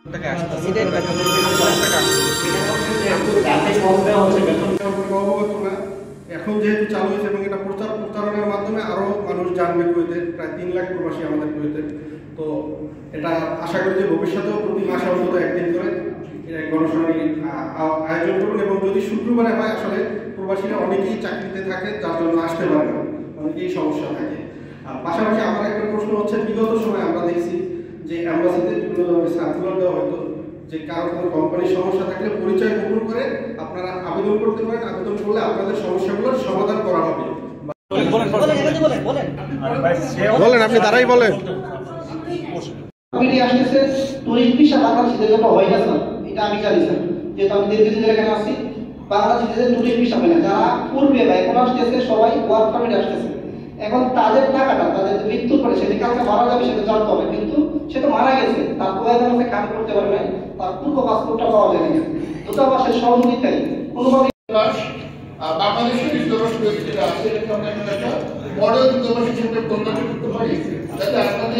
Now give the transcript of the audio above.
এখন যেহেতু চালু হয়েছে এবং এটা প্রচারণার মাধ্যমে আরো মানুষ জানবে কুয়েতে, প্রায় 3 লাখ প্রবাসী আমাদের কুয়েতে। তো এটা আশা করি যে ভবিষ্যতেও প্রতি মাসে অন্তত একদিন করে গণশুনানি আয়োজন করুন। এবং যদি শুক্রবারে হয়, আসলে প্রবাসীরা অনেকেই চাকরিতে থাকে, যার জন্য আসতে পারে না, অনেকেই সমস্যা থাকে। পাশাপাশি আমার একটা প্রশ্ন হচ্ছে, বিগত সময় আমরা দেখছি যে অ্যাম্বাসিতে বিভিন্ন ধরনের সার্কুলার দেওয়া হতো যে কারো কোনো কোম্পানির সমস্যা থাকলে পরিচয় গোপন করে আপনারা আবেদন করতে পারেন, আবেদন করলে আপনাদের সমস্যাগুলোর সমাধান করা হবে। বলেন, আপনি তারাই বলেন। আসতেছে টুরিস্ট ভিসা বাংলাদেশিদের জন্য হয় না স্যার, এটা আমি জানি স্যার, যেহেতু আমি দীর্ঘদিন ধরে এখানে আছি। বাংলাদেশিদের টুরিস্ট ভিসা হয় না, যারা পূর্বে বা এখন আসতেছে সবাই ওয়ার্ক পারমিট আসতেছে। এখন তাদের টাকাটা, তাদের যে মৃত্যুর পরে সেটা কালকে মারা যাবে সেটা জানতে হবে, কিন্তু সে তো মারা গেছে, তার প্রয়োজন আছে, কাজ করতে পারে নাই, তার পূর্ব পাসপোর্টটা পাওয়া যায় না। দূতাবাসের সহযোগিতায় কোনোভাবে বাংলাদেশের দূতাবাস আছে, এটা আমরা একটা মডেল দূতাবাস হিসেবে পরিণত করতে পারি, যাতে আপনাদের